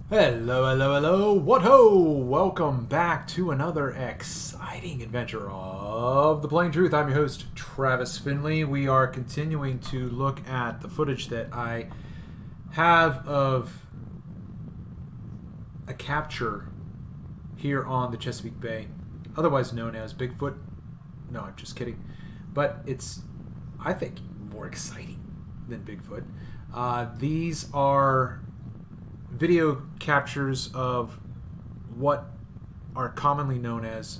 Hello, hello, hello, what ho! Welcome back to another exciting adventure of The Plain Truth. I'm your host, Travis Finley. We are continuing to look at the footage that I have of a capture here on the Chesapeake Bay, otherwise known as Bigfoot. No, I'm just kidding. But it's, I think, more exciting than Bigfoot. These are video captures of what are commonly known as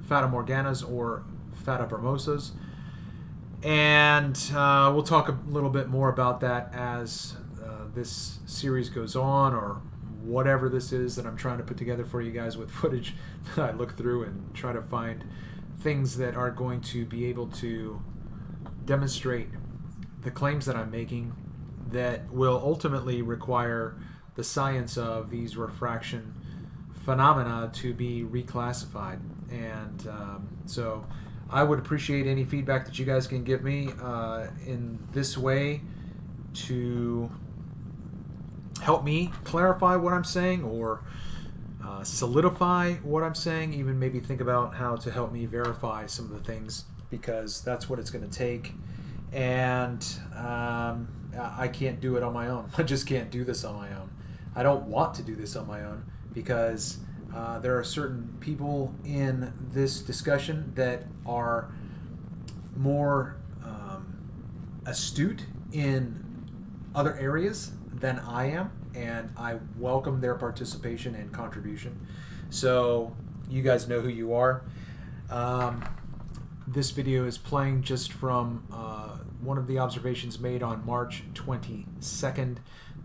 Fata Morganas or Fata Bramosas. And we'll talk a little bit more about that as this series goes on, or whatever this is that I'm trying to put together for you guys with footage that I look through and try to find things that are going to be able to demonstrate the claims that I'm making that will ultimately require the science of these refraction phenomena to be reclassified. And so I would appreciate any feedback that you guys can give me in this way to help me clarify what I'm saying, or solidify what I'm saying, even maybe think about how to help me verify some of the things, because that's what it's going to take. And I can't do it on my own. I just can't do this on my own. I don't want to do this on my own, because there are certain people in this discussion that are more astute in other areas than I am, and I welcome their participation and contribution. So you guys know who you are. This video is playing just from one of the observations made on March 22nd.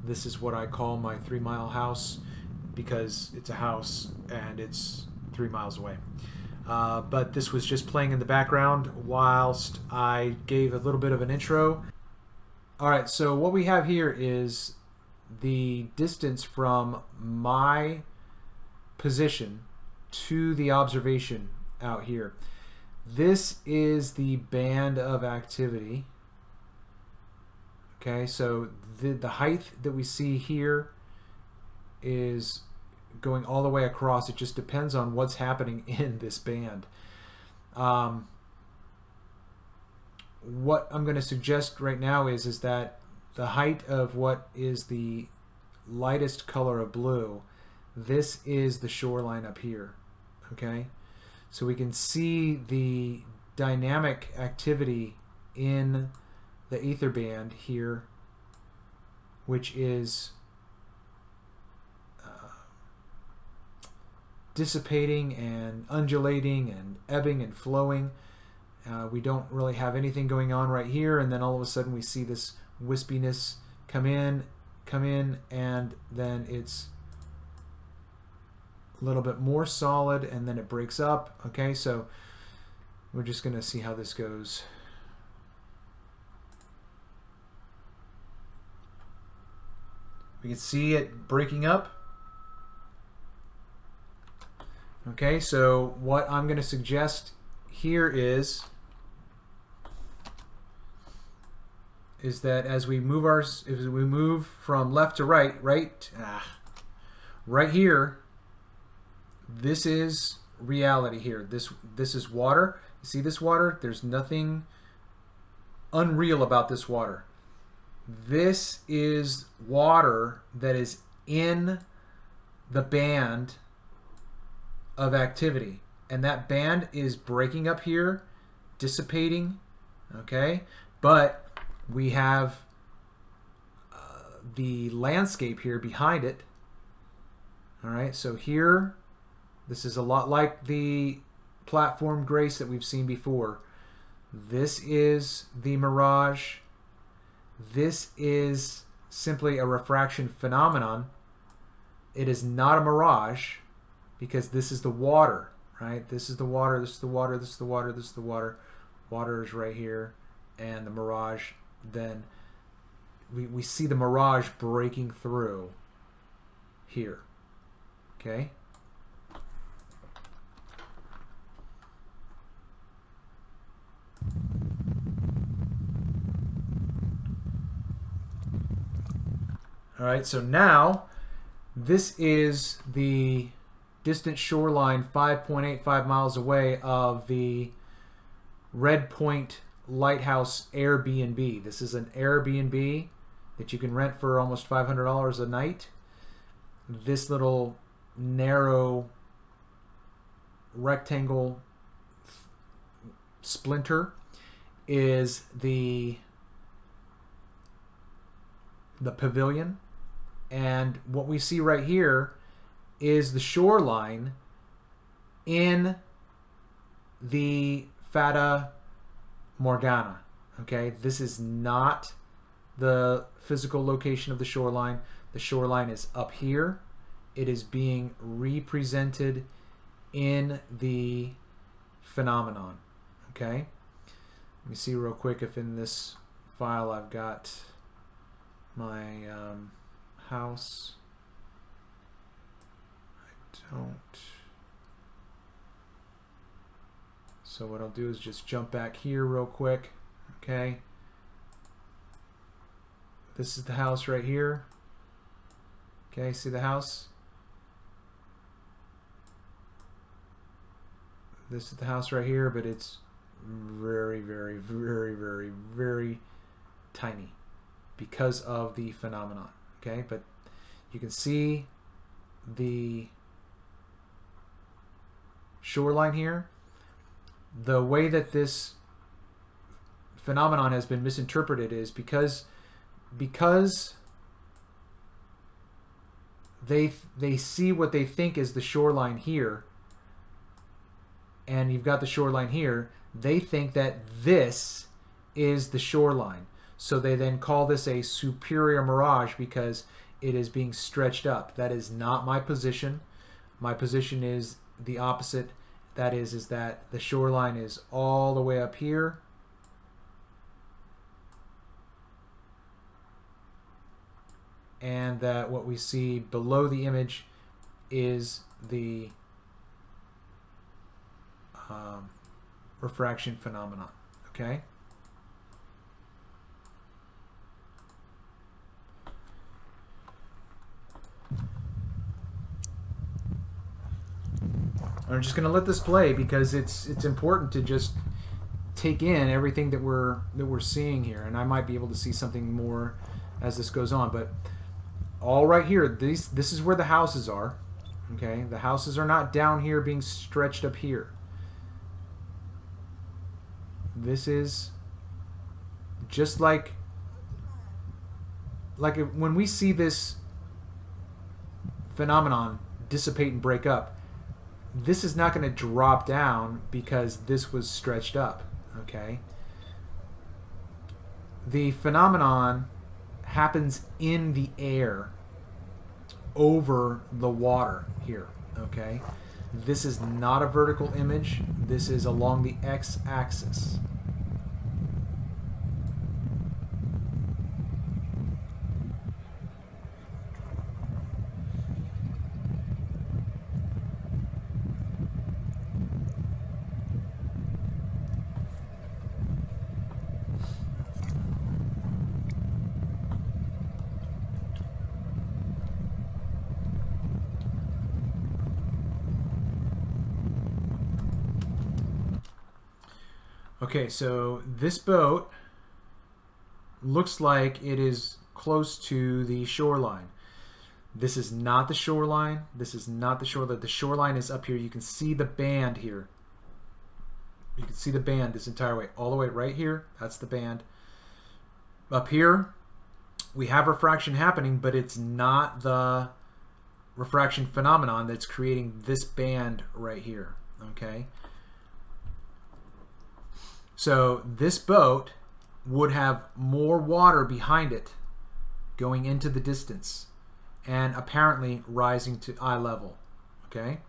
This is what I call my 3 mile house, because it's a house and it's 3 miles away. But this was just playing in the background whilst I gave a little bit of an intro. Alright, so what we have here is the distance from my position to the observation out here. This is the band of activity. Okay, so the height that we see here is going all the way across. It just depends on what's happening in this band. What I'm going to suggest right now is that the height of what is the lightest color of blue, this is the shoreline up here. Okay, so we can see the dynamic activity in the ether band here, which is dissipating and undulating and ebbing and flowing. We don't really have anything going on right here, and then all of a sudden we see this wispiness come in, and then it's a little bit more solid, and then it breaks up. Okay, so we're just going to see how this goes. We can see it breaking up. Okay, so what I'm going to suggest here is that as we move from left to right, right here, this is reality here. This is water. You see this water? There's nothing unreal about this water. This is water that is in the band of activity, and that band is breaking up here, dissipating. Okay, but we have the landscape here behind it. All right, so here, this is a lot like the platform grace that we've seen before. This is the mirage. This is simply a refraction phenomenon. It is not a mirage, because this is the water, right? This is the water, this is the water, this is the water, this is the water. Water is right here, and the mirage, then we see the mirage breaking through here. Okay? All right, so now This is the distant shoreline 5.85 miles away of the Red Point Lighthouse Airbnb. This is an Airbnb that you can rent for almost $500 a night. This little narrow rectangle splinter is the pavilion, and what we see right here is the shoreline in the Fata Morgana. Okay, this is not the physical location of the shoreline. The shoreline is up here. It is being represented in the phenomenon. Okay, let me see real quick if in this file I've got my house. I don't. So what I'll do is just jump back here real quick. Okay, this is the house right here. Okay, see the house? This is the house right here, but it's very, very, very, very, very tiny because of the phenomenon. Okay, but you can see the shoreline here. The way that this phenomenon has been misinterpreted is because they see what they think is the shoreline here, and you've got the shoreline here. They think that this is the shoreline, so they then call this a superior mirage because it is being stretched up. That is not my position. My position is the opposite. That is that the shoreline is all the way up here, and that what we see below the image is the refraction phenomenon. Okay. I'm just going to let this play because it's important to just take in everything that we're seeing here, and I might be able to see something more as this goes on. But all right here, this is where the houses are. Okay, the houses are not down here being stretched up here. This is just like when we see this phenomenon dissipate and break up, this is not going to drop down because this was stretched up. Okay, the phenomenon happens in the air over the water here. Okay, this is not a vertical image. This is along the x-axis. Okay, so this boat looks like it is close to the shoreline. This is not the shoreline. This is not the shoreline. The shoreline is up here. You can see the band here. You can see the band this entire way. All the way right here. That's the band. Up here, we have refraction happening, but it's not the refraction phenomenon that's creating this band right here. Okay? So this boat would have more water behind it going into the distance and apparently rising to eye level. Okay?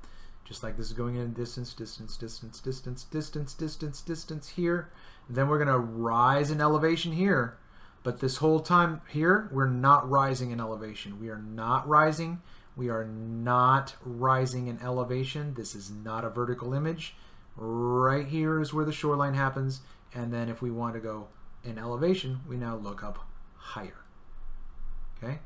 Just like this is going in distance, distance, distance, distance, distance, distance, distance here. Then we're going to rise in elevation here. But this whole time here, we're not rising in elevation. We are not rising. We are not rising in elevation. This is not a vertical image. Right here is where the shoreline happens, and then if we want to go in elevation, we now look up higher. Okay?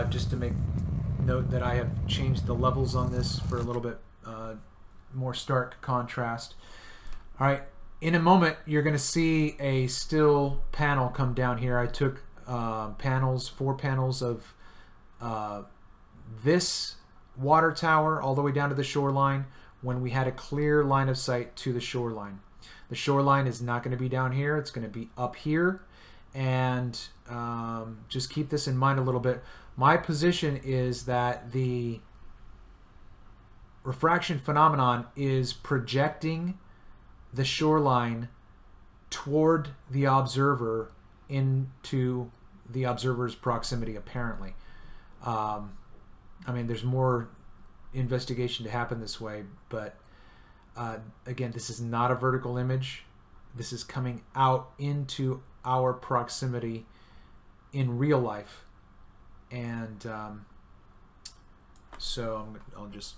just to make note that I have changed the levels on this for a little bit more stark contrast. All right, in a moment you're going to see a still panel come down here. I took four panels of this water tower all the way down to the shoreline when we had a clear line of sight to the shoreline. The shoreline is not going to be down here, it's going to be up here, and just keep this in mind a little bit. My position is that the refraction phenomenon is projecting the shoreline toward the observer into the observer's proximity, apparently. I mean, there's more investigation to happen this way, but again, this is not a vertical image. This is coming out into our proximity in real life. And so I'll just...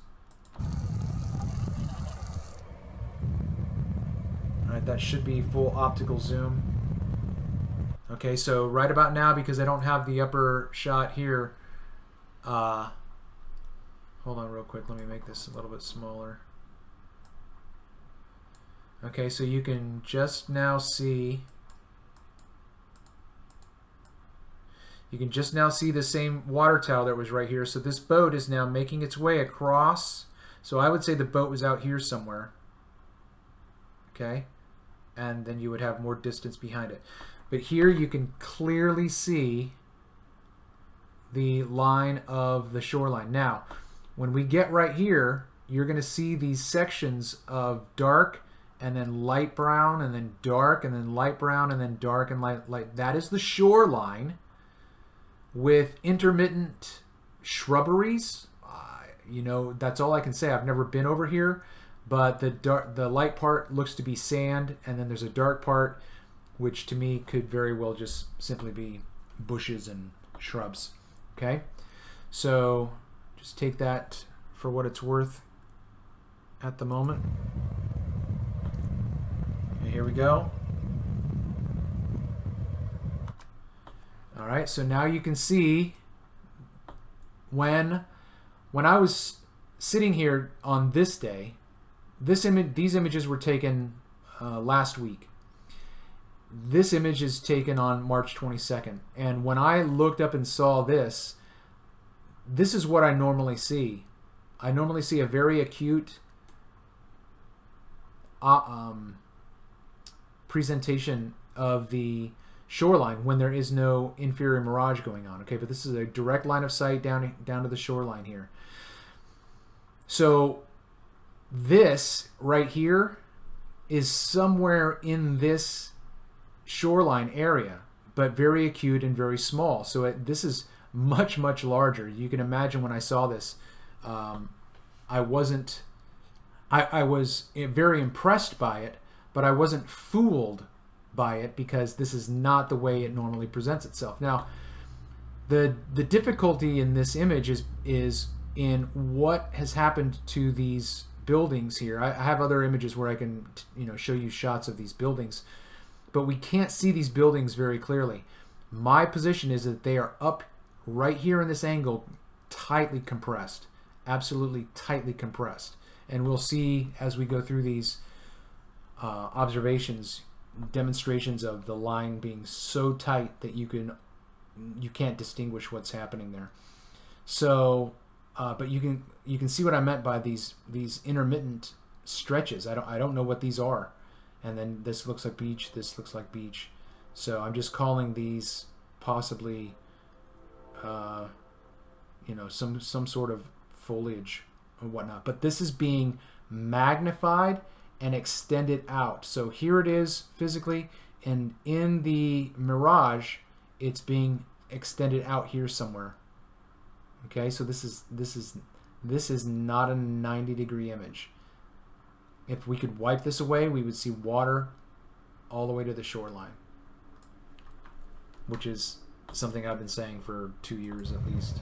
Alright, that should be full optical zoom. Okay, so right about now, because I don't have the upper shot here, hold on real quick, let me make this a little bit smaller. Okay, so you can just now see the same water tower that was right here. So this boat is now making its way across. So I would say the boat was out here somewhere. Okay, and then you would have more distance behind it. But here you can clearly see the line of the shoreline. Now, when we get right here, you're going to see these sections of dark and then light brown and then dark and then light brown and then dark and light. That is the shoreline with intermittent shrubberies. You know, that's all I can say. I've never been over here, but the light part looks to be sand, and then there's a dark part, which to me could very well just simply be bushes and shrubs. Okay, so just take that for what it's worth at the moment. And here we go. All right, so now you can see when I was sitting here on this day, these images were taken last week. This image is taken on March 22nd, and when I looked up and saw this is what I normally see. I normally see a very acute presentation of the shoreline when there is no inferior mirage going on. Okay, but this is a direct line of sight down to the shoreline here. So this right here is somewhere in this shoreline area, but very acute and very small. So this is much, much larger. You can imagine when I saw this, I was very impressed by it, but I wasn't fooled by it because this is not the way it normally presents itself. Now, the difficulty in this image is in what has happened to these buildings here. I have other images where I can show you shots of these buildings, but we can't see these buildings very clearly. My position is that they are up right here in this angle, tightly compressed, absolutely tightly compressed. And we'll see as we go through these observations, demonstrations of the line being so tight that you can't distinguish what's happening there. So, but you can see what I meant by these intermittent stretches. I don't know what these are. And then this looks like beach, this looks like beach. So I'm just calling these possibly, some sort of foliage or whatnot. But this is being magnified and extended out. So here it is physically, and in the Mirage, it's being extended out here somewhere. Okay, so this is not a 90-degree image. If we could wipe this away, we would see water all the way to the shoreline, which is something I've been saying for 2 years at least.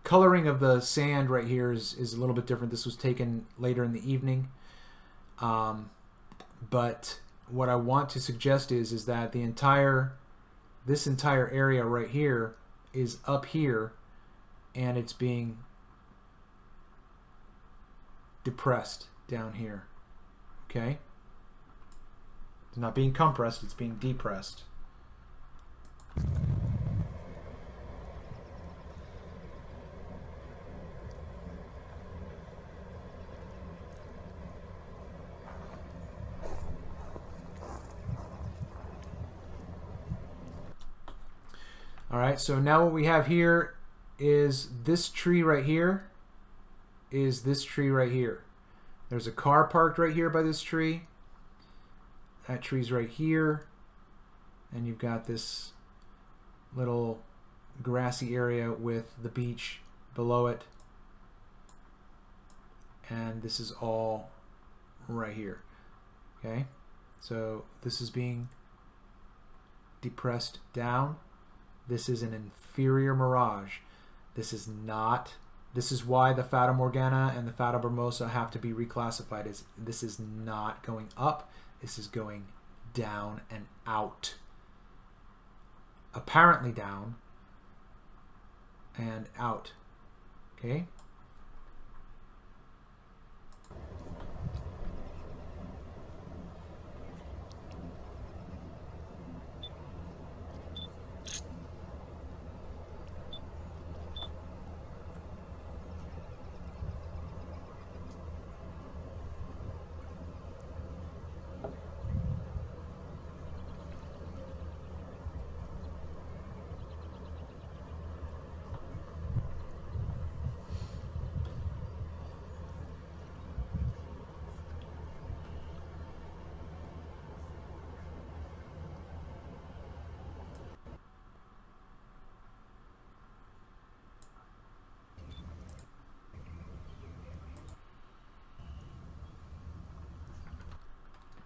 coloring of the sand right here is a little bit different. This was taken later in the evening. But what I want to suggest is that this entire area right here is up here, and it's being depressed down here. Okay? It's not being compressed, it's being depressed. All right, so now what we have here is this tree right here is this tree right here. There's a car parked right here by this tree. That tree's right here. And you've got this little grassy area with the beach below it. And this is all right here. Okay, so this is being depressed down. This is an inferior mirage. This is not. This is why the Fata Morgana and the Fata Bermosa have to be reclassified. This is not going up. This is going down and out. Apparently down and out. Okay?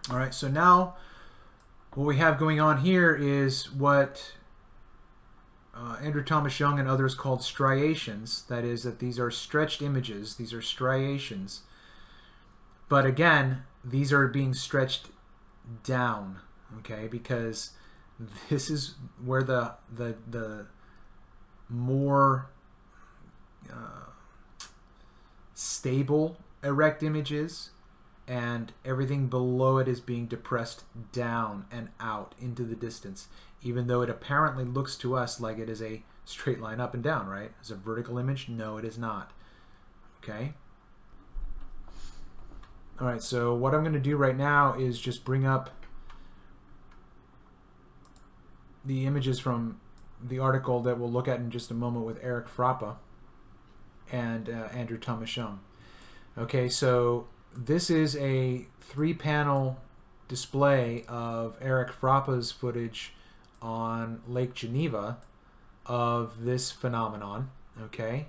All right, so now what we have going on here is what Andrew Thomas Young and others called striations. That is, that these are stretched images. These are striations. But again, these are being stretched down, okay? Because this is where the more stable erect image is, and everything below it is being depressed down and out into the distance, even though it apparently looks to us like it is a straight line up and down, right? It's a vertical image. No, it is not. Okay? All right, so what I'm going to do right now is just bring up the images from the article that we'll look at in just a moment with Eric Frappa and Andrew Thomas Young. Okay, so this is a 3-panel display of Eric Frappa's footage on Lake Geneva of this phenomenon, okay?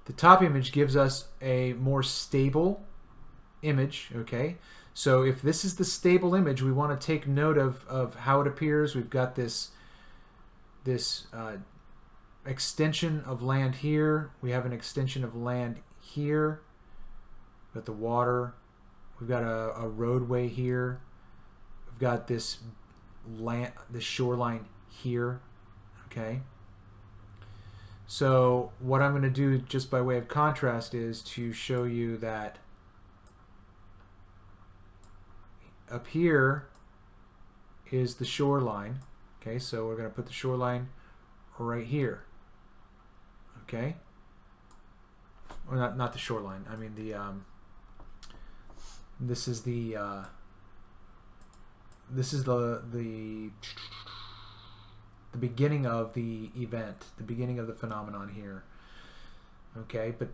The top image gives us a more stable image, okay? So if this is the stable image, we want to take note of how it appears. We've got this extension of land here. We have an extension of land here. We've got the water. We've got a roadway here. We've got this shoreline here. Okay. So what I'm going to do just by way of contrast is to show you that up here is the shoreline. Okay, so we're going to put the shoreline right here. Okay, or not the shoreline. I mean the this is the beginning of the event, the beginning of the phenomenon here. Okay, but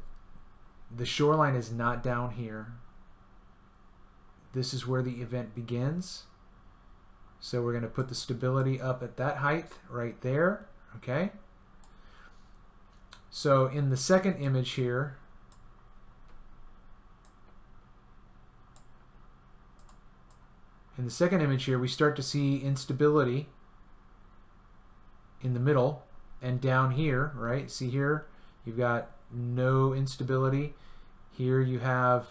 the shoreline is not down here. This is where the event begins. So we're going to put the stability up at that height right there. Okay. So in the second image here, we start to see instability in the middle, and down here, right? See here, you've got no instability. Here you have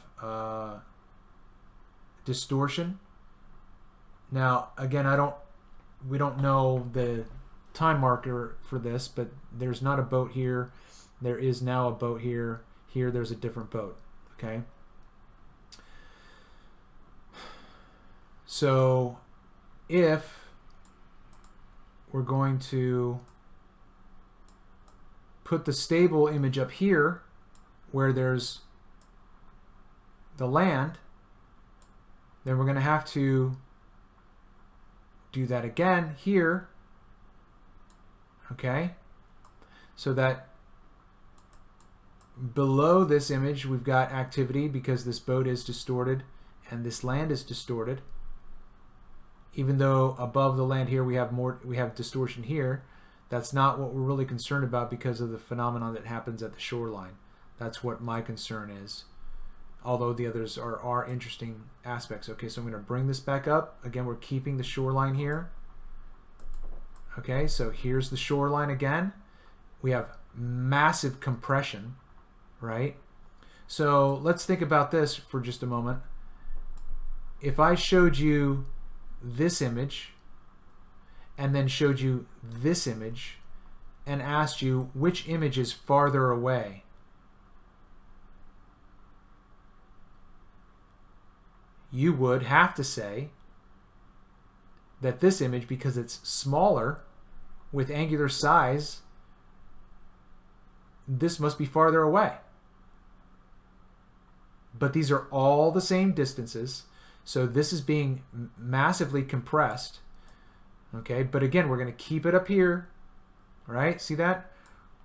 distortion. Now, again, we don't know the time marker for this, but there's not a boat here. There is now a boat here. Here, there's a different boat. Okay. So, if we're going to put the stable image up here, where there's the land, then we're going to have to do that again here, okay? So that below this image we've got activity because this boat is distorted and this land is distorted. Even though above the land here we have distortion here, that's not what we're really concerned about because of the phenomenon that happens at the shoreline. That's what my concern is. Although the others are interesting aspects. Okay, so I'm going to bring this back up. Again, we're keeping the shoreline here. Okay, so here's the shoreline again. We have massive compression, right? So let's think about this for just a moment. If I showed you this image and then showed you this image and asked you which image is farther away, you would have to say that this image, because it's smaller with angular size, this must be farther away. But these are all the same distances, so this is being massively compressed. Okay, but again, we're going to keep it up here, right? See that?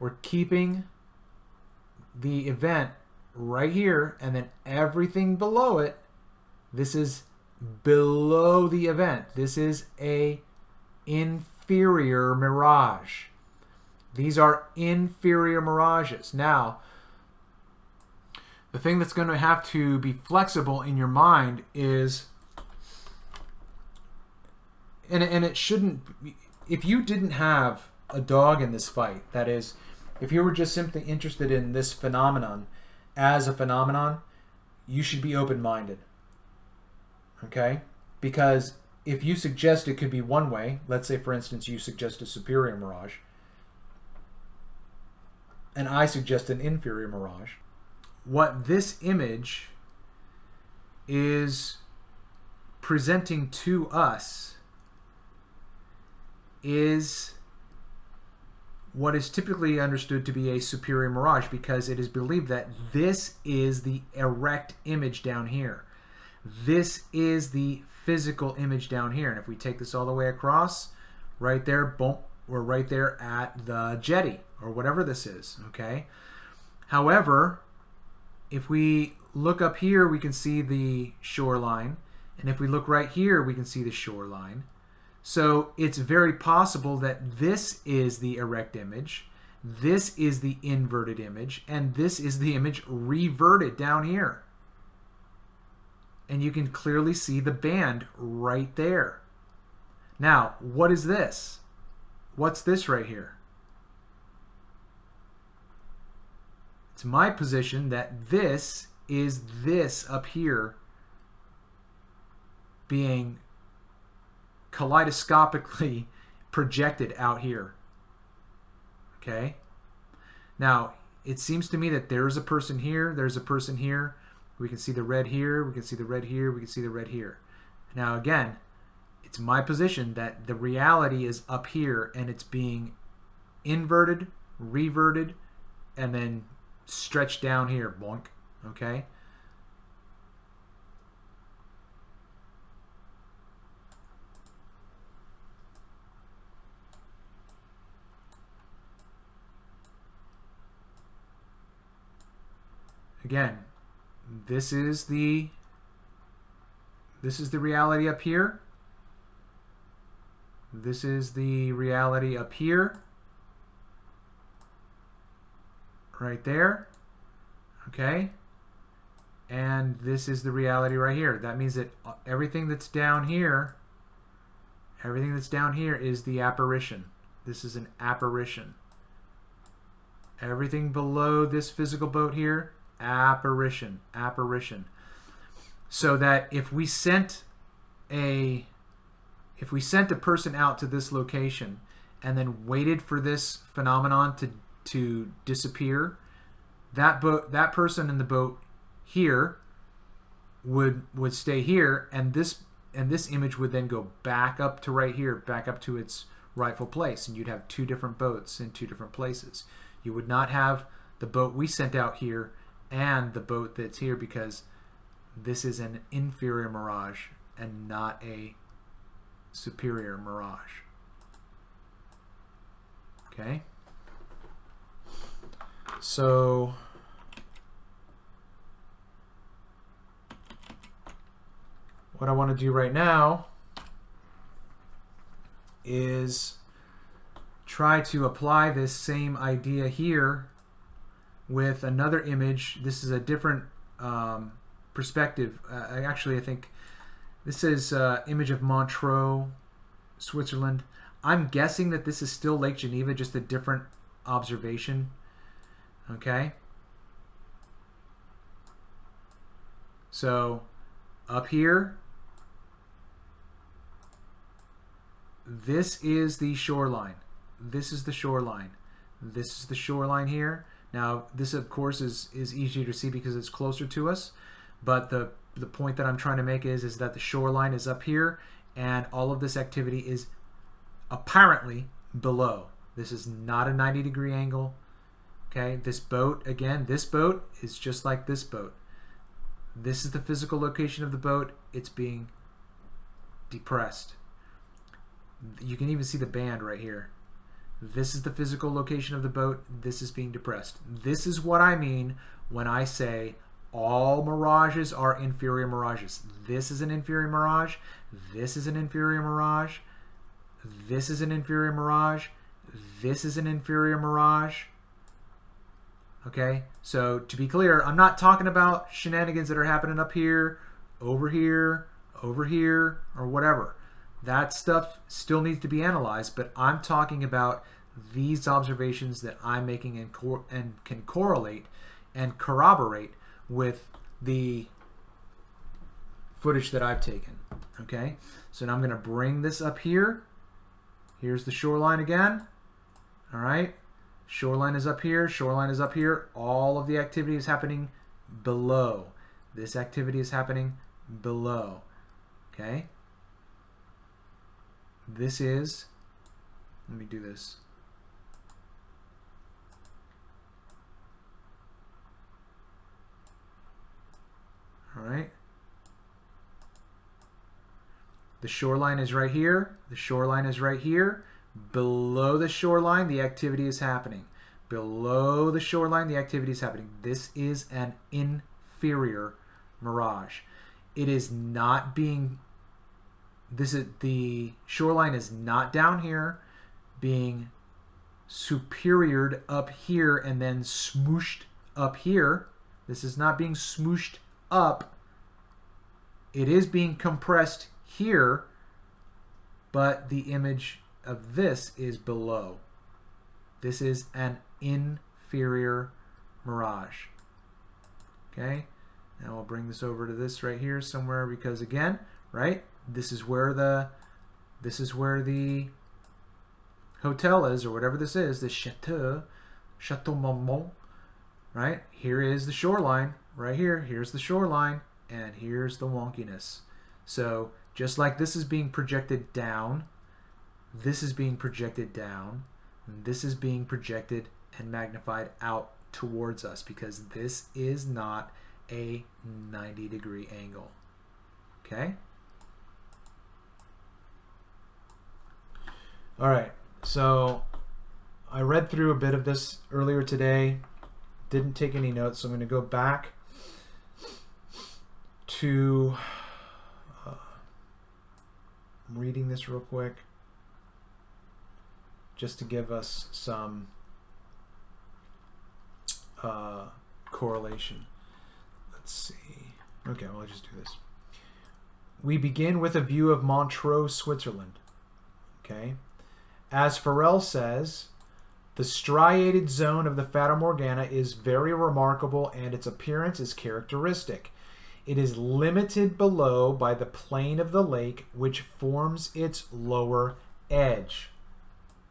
We're keeping the event right here, and then everything below it, this is below the event. This is a inferior mirage. These are inferior mirages. Now, the thing that's going to have to be flexible in your mind is, and it shouldn't, if you didn't have a dog in this fight, that is, if you were just simply interested in this phenomenon as a phenomenon, you should be open-minded. Okay? Because if you suggest it could be one way, let's say for instance you suggest a superior mirage, and I suggest an inferior mirage, what this image is presenting to us is what is typically understood to be a superior mirage, because it is believed that this is the erect image down here. This is the physical image down here. And if we take this all the way across, right there, boom, we're right there at the jetty or whatever this is, okay? However, if we look up here, we can see the shoreline. And if we look right here, we can see the shoreline. So it's very possible that this is the erect image, this is the inverted image, and this is the image reverted down here. And you can clearly see the band right there. Now, what is this? What's this right here? It's my position that this is this up here being kaleidoscopically projected out here. Okay? Now, it seems to me that there's a person here, there's a person here. We can see the red here, we can see the red here, we can see the red here. Now again, it's my position that the reality is up here and it's being inverted, reverted, and then stretched down here, boink, okay? Again, this is the reality up here. This is the reality up here. Right there. Okay? And this is the reality right here. That means that everything that's down here is the apparition. This is an apparition. Everything below this physical boat here, apparition, apparition. So that if we sent a person out to this location and then waited for this phenomenon to disappear, that person in the boat here would stay here, and this image would then go back up to right here, back up to its rightful place, and you'd have two different boats in two different places. You would not have the boat we sent out here and the boat that's here, because this is an inferior mirage and not a superior mirage. Okay? So what I want to do right now is try to apply this same idea here with another image. This is a different perspective. Actually, I think this is image of Montreux, Switzerland. I'm guessing that this is still Lake Geneva, just a different observation. Okay? So, up here, this is the shoreline. This is the shoreline. This is the shoreline here. Now, this, of course, is easier to see because it's closer to us. But the point that I'm trying to make is that the shoreline is up here, and all of this activity is apparently below. This is not a 90-degree angle. Okay, this boat, again, this boat is just like this boat. This is the physical location of the boat. It's being depressed. You can even see the band right here. This is the physical location of the boat. This is being depressed. This is what I mean when I say all mirages are inferior mirages. This is an inferior mirage. This is an inferior mirage. This is an inferior mirage. This is an inferior mirage. Okay, so to be clear, I'm not talking about shenanigans that are happening up here, over here, or whatever. That stuff still needs to be analyzed, but I'm talking about these observations that I'm making and can correlate and corroborate with the footage that I've taken. Okay, so now I'm going to bring this up here. Here's the shoreline again. All right, shoreline is up here, shoreline is up here. All of the activity is happening below. This activity is happening below. Okay, this is, let me do this. All right. The shoreline is right here. The shoreline is right here. Below the shoreline, the activity is happening. Below the shoreline, the activity is happening. This is an inferior mirage. It is not being, the shoreline is not down here being superiored up here and then smooshed up here. This is not being smooshed up. It is being compressed here, but the image of this is below. This is an inferior mirage. Okay, now I'll bring this over to this right here somewhere, because again, right, this is where the hotel is, or whatever this is, the Chateau Marmont, right? Here is the shoreline, right here. Here's the shoreline, and here's the wonkiness. So just like this is being projected down, this is being projected down, and this is being projected and magnified out towards us, because this is not a 90-degree angle. Okay? All right, so I read through a bit of this earlier today, didn't take any notes, so I'm going to go back to I'm reading this real quick just to give us some correlation. Let's see. Okay, well, I'll just do this. We begin with a view of Montreux, Switzerland. Okay, As Farrell says, the striated zone of the Fata Morgana is very remarkable and its appearance is characteristic. It is limited below by the plane of the lake, which forms its lower edge.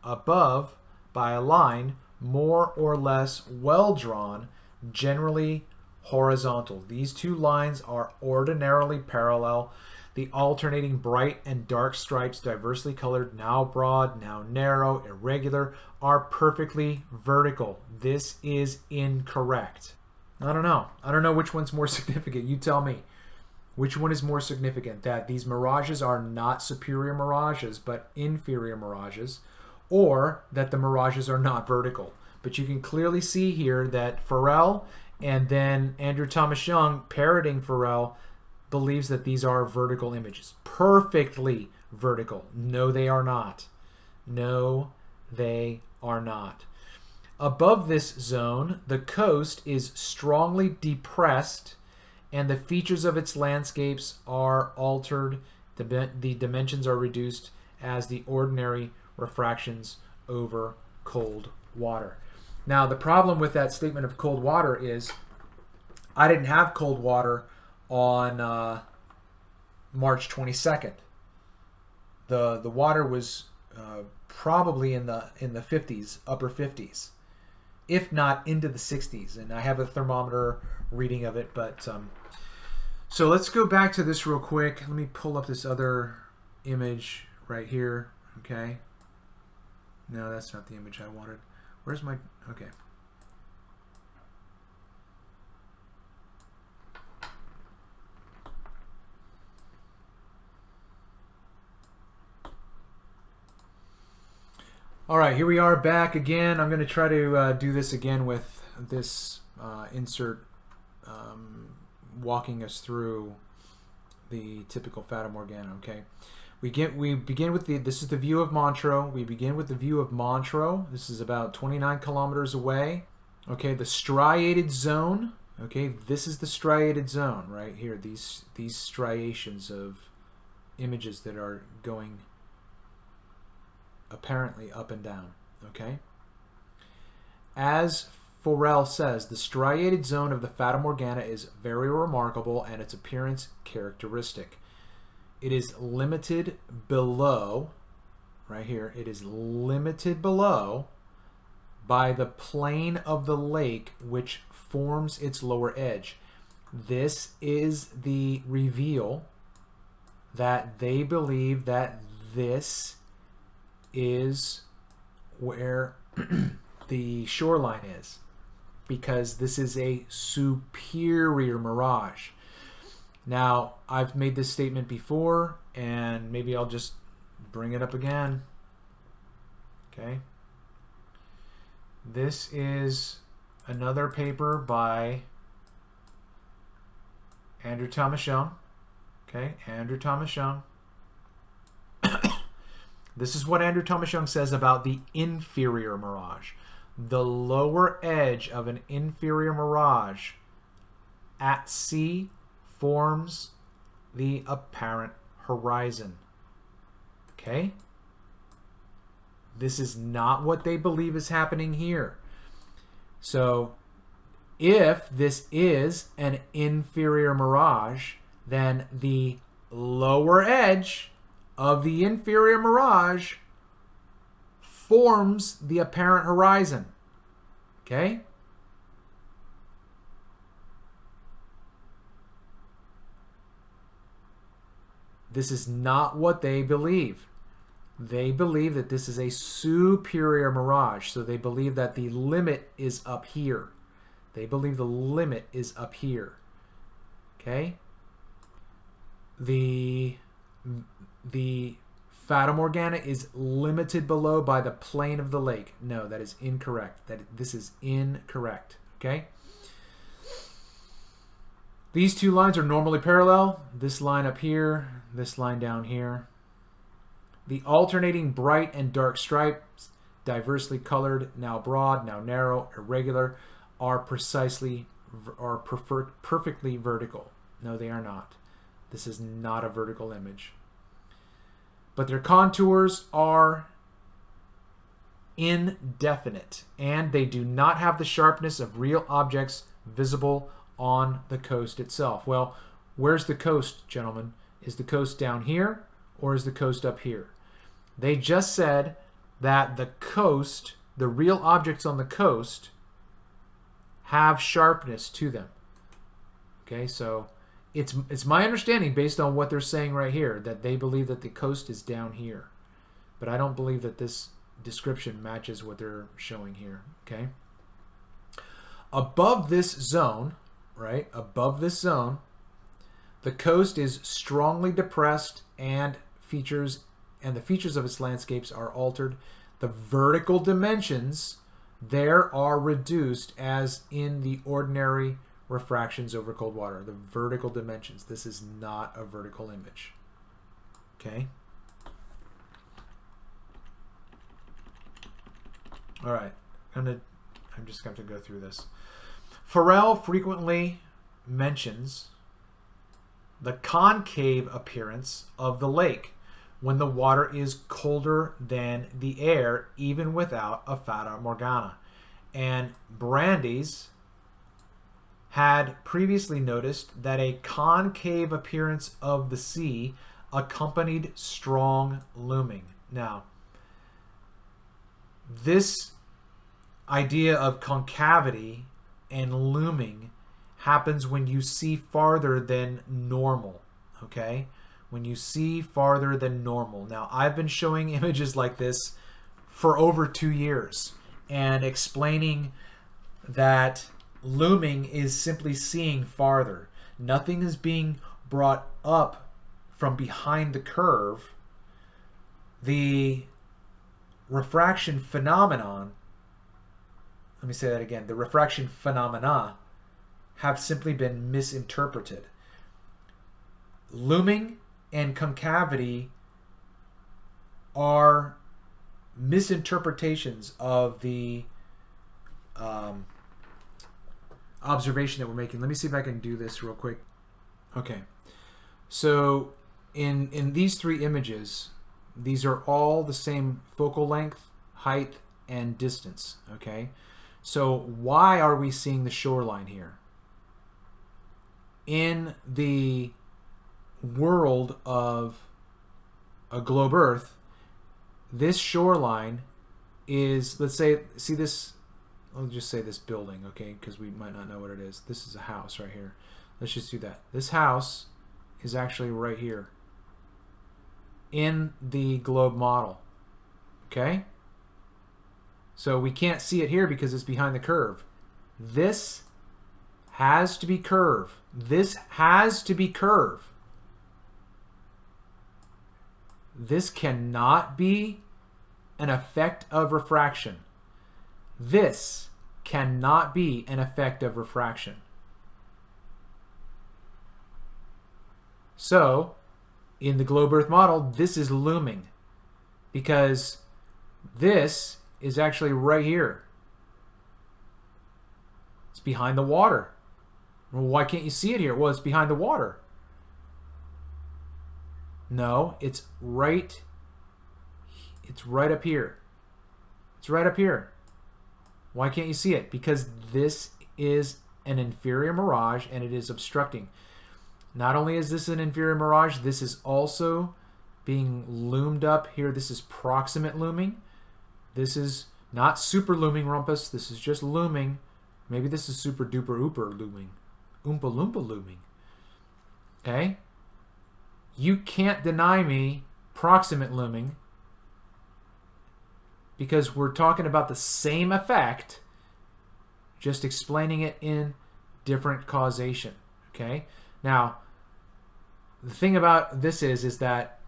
Above, by a line more or less well drawn, generally horizontal. These two lines are ordinarily parallel. The alternating bright and dark stripes, diversely colored, now broad, now narrow, irregular, are perfectly vertical. This is incorrect. I don't know. I don't know which one's more significant. You tell me. Which one is more significant? That these mirages are not superior mirages, but inferior mirages, or that the mirages are not vertical. But you can clearly see here that Farrell and then Andrew Thomas Young, parroting Farrell, believes that these are vertical images. Perfectly vertical. No, they are not. No, they are not. Above this zone, the coast is strongly depressed and the features of its landscapes are altered. The dimensions are reduced as the ordinary refractions over cold water. Now, the problem with that statement of cold water is I didn't have cold water on March 22nd. The water was probably in the 50s, upper 50s, if not into the 60s. And I have a thermometer reading of it. But so let's go back to this real quick. Let me pull up this other image right here. Okay. No, that's not the image I wanted. Where's my... Okay. All right, here we are back again. I'm going to try to do this again with this insert walking us through the typical Fata Morgana. Okay, we begin with this is the view of Montreux. We begin with the view of Montreux. This is about 29 kilometers away. Okay, the striated zone. Okay, this is the striated zone right here. These striations of images that are going apparently up and down. Okay, as Farrell says, the striated zone of the Fata Morgana is very remarkable and its appearance characteristic. It is limited below, right here, it is limited below by the plane of the lake which forms its lower edge. This is the reveal that they believe that this is where the shoreline is, because this is a superior mirage. Now, I've made this statement before, and maybe I'll just bring it up again. Okay. This is another paper by Andrew Thomas Young. Okay, Andrew Thomas Young. This is what Andrew Thomas Young says about the inferior mirage. The lower edge of an inferior mirage at sea forms the apparent horizon. Okay? This is not what they believe is happening here. So, if this is an inferior mirage, then the lower edge of the inferior mirage forms the apparent horizon. Okay? This is not what they believe. They believe that this is a superior mirage. So they believe that the limit is up here. They believe the limit is up here. Okay? The Fata Morgana is limited below by the plane of the lake. No, that is incorrect. This is incorrect. Okay? These two lines are normally parallel. This line up here, this line down here. The alternating bright and dark stripes, diversely colored, now broad, now narrow, irregular, are perfectly vertical. No, they are not. This is not a vertical image. But their contours are indefinite, and they do not have the sharpness of real objects visible on the coast itself. Well, where's the coast, gentlemen? Is the coast down here, or is the coast up here? They just said that the coast, the real objects on the coast, have sharpness to them. Okay, so it's my understanding, based on what they're saying right here, that they believe that the coast is down here. But I don't believe that this description matches what they're showing here. Okay. Above this zone, right? Above this zone, the coast is strongly depressed, and the features of its landscapes are altered. The vertical dimensions there are reduced as in the ordinary refractions over cold water. The vertical dimensions. This is not a vertical image. Okay. All right. I'm just going to have to go through this. Farrell frequently mentions the concave appearance of the lake when the water is colder than the air, even without a Fata Morgana. And Brandes had previously noticed that a concave appearance of the sea accompanied strong looming. Now, this idea of concavity and looming happens when you see farther than normal, okay? When you see farther than normal. Now, I've been showing images like this for over 2 years and explaining that looming is simply seeing farther. Nothing is being brought up from behind the curve. The refraction phenomenon, let me say that again, the refraction phenomena have simply been misinterpreted. Looming and concavity are misinterpretations of the observation that we're making. Let me see if I can do this real quick. Okay, so in these 3 images, these are all the same focal length, height, and distance. Okay, so why are we seeing the shoreline here? In the world of a globe Earth, this shoreline is, let's say, see this, I'll just say this building, okay, because we might not know what it is. This is a house right here. Let's just do that. This house is actually right here in the globe model, okay? So we can't see it here because it's behind the curve. This has to be curve. This has to be curve. This cannot be an effect of refraction. This cannot be an effect of refraction. So, in the globe Earth model, this is looming because this is actually right here. It's behind the water. Well, why can't you see it here? Well, it's behind the water. No, it's right up here. It's right up here. Why can't you see it? Because this is an inferior mirage and it is obstructing. Not only is this an inferior mirage, this is also being loomed up here. This is proximate looming. This is not super looming rumpus. This is just looming. Maybe this is super duper ooper looming. Oompa loompa looming. Okay? You can't deny me proximate looming because we're talking about the same effect, just explaining it in different causation. Okay? Now, the thing about this is that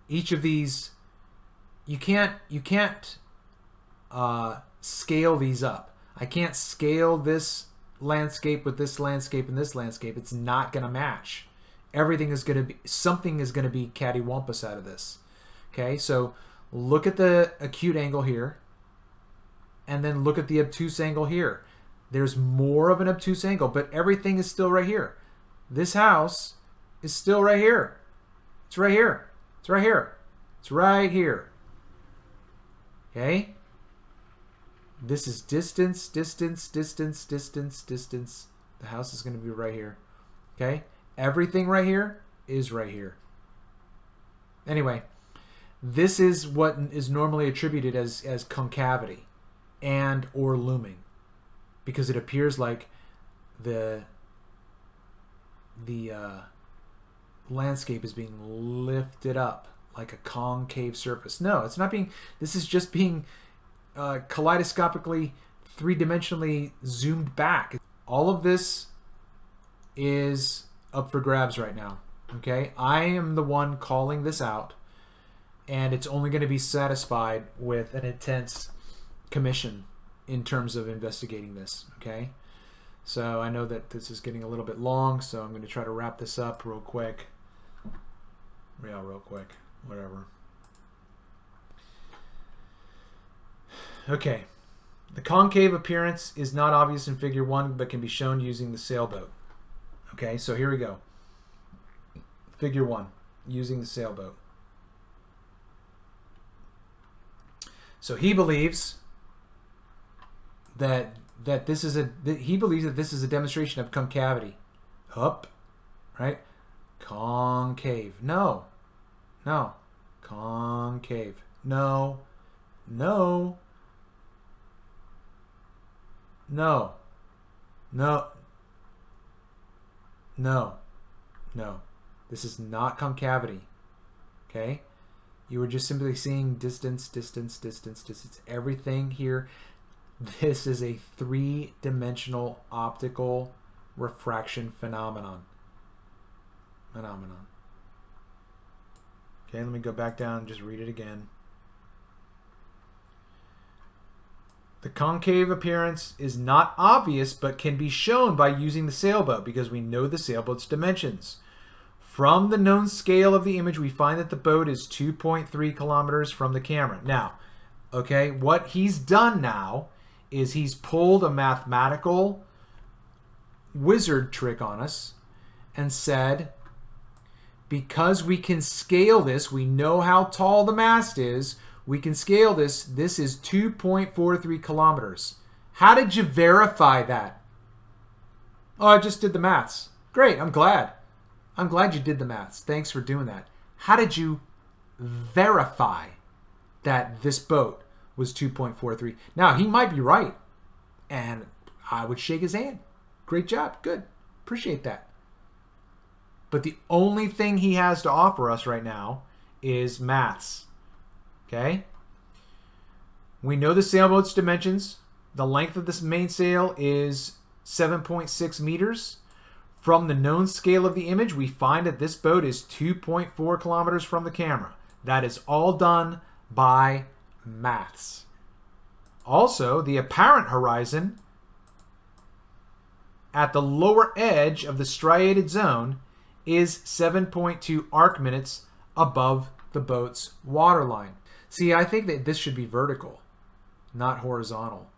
each of these, you can't scale these up. I can't scale this landscape with this landscape and this landscape. It's not going to match. Everything is going to be, something is going to be cattywampus out of this. Okay, so look at the acute angle here, and then look at the obtuse angle here. There's more of an obtuse angle, but everything is still right here. This house is still right here. It's right here. It's right here. It's right here. Okay? This is distance, distance, distance, distance, distance. The house is going to be right here. Okay? Everything right here is right here. Anyway, this is what is normally attributed as concavity and or looming, because it appears like the landscape is being lifted up like a concave surface. No, it's not being. This is just being kaleidoscopically, three-dimensionally zoomed back. All of this is up for grabs right now. Okay, I am the one calling this out, and it's only going to be satisfied with an intense commission in terms of investigating this. Okay, so I know that this is getting a little bit long, so I'm going to try to wrap this up real quick. Yeah, real quick, whatever. Okay, the concave appearance is not obvious in figure 1, but can be shown using the sailboat. Okay, so here we go. Figure 1, using the sailboat. So he believes that this is a demonstration of concavity. Up, right? Concave. No. Concave. No. This is not concavity. Okay? You were just simply seeing distance, distance, distance, distance. Everything here. This is a three-dimensional optical refraction phenomenon. Okay, let me go back down and just read it again. The concave appearance is not obvious, but can be shown by using the sailboat, because we know the sailboat's dimensions. From the known scale of the image, we find that the boat is 2.3 kilometers from the camera. Now, okay, what he's done now is he's pulled a mathematical wizard trick on us and said, because we can scale this, we know how tall the mast is, we can scale this, this is 2.43 kilometers. How did you verify that? Oh, I just did the maths. Great, I'm glad. I'm glad you did the maths. Thanks for doing that. How did you verify that this boat was 2.43? Now, he might be right, and I would shake his hand. Great job. Good. Appreciate that. But the only thing he has to offer us right now is maths. Okay? We know the sailboat's dimensions. The length of this mainsail is 7.6 meters. From the known scale of the image, we find that this boat is 2.4 kilometers from the camera. That is all done by maths. Also, the apparent horizon at the lower edge of the striated zone is 7.2 arc minutes above the boat's waterline. See, I think that this should be vertical, not horizontal.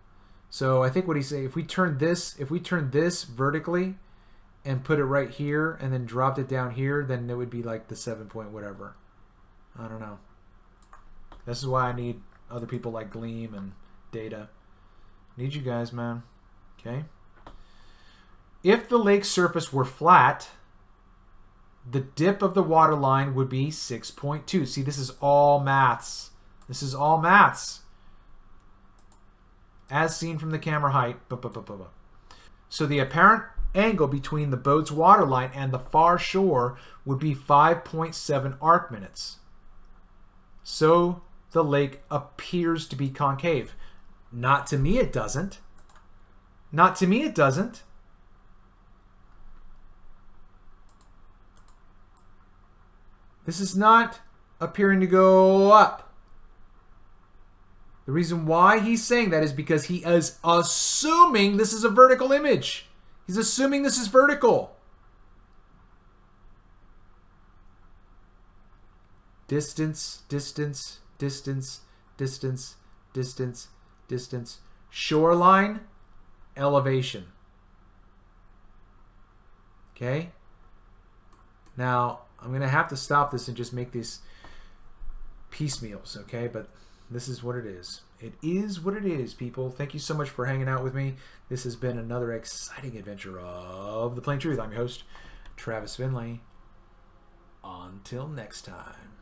So I think what he's saying, if we turn this vertically and put it right here and then dropped it down here, then it would be like the 7 point whatever. I don't know. This is why I need other people like Gleam and Data. Need you guys, man. Okay? If the lake surface were flat, the dip of the water line would be 6.2. See, this is all maths. This is all maths. As seen from the camera height. So the apparent angle between the boat's waterline and the far shore would be 5.7 arc minutes. So the lake appears to be concave. Not to me it doesn't. Not to me it doesn't. This is not appearing to go up. The reason why he's saying that is because he is assuming this is a vertical image. He's assuming this is vertical. Distance, distance, distance, distance, distance, distance. Shoreline, elevation. Okay? Now, I'm going to have to stop this and just make these piecemeals, okay? But This is what it is. It is what it is, people. Thank you so much for hanging out with me. This has been another exciting adventure of The Plain Truth. I'm your host, Travis Finlay. Until next time.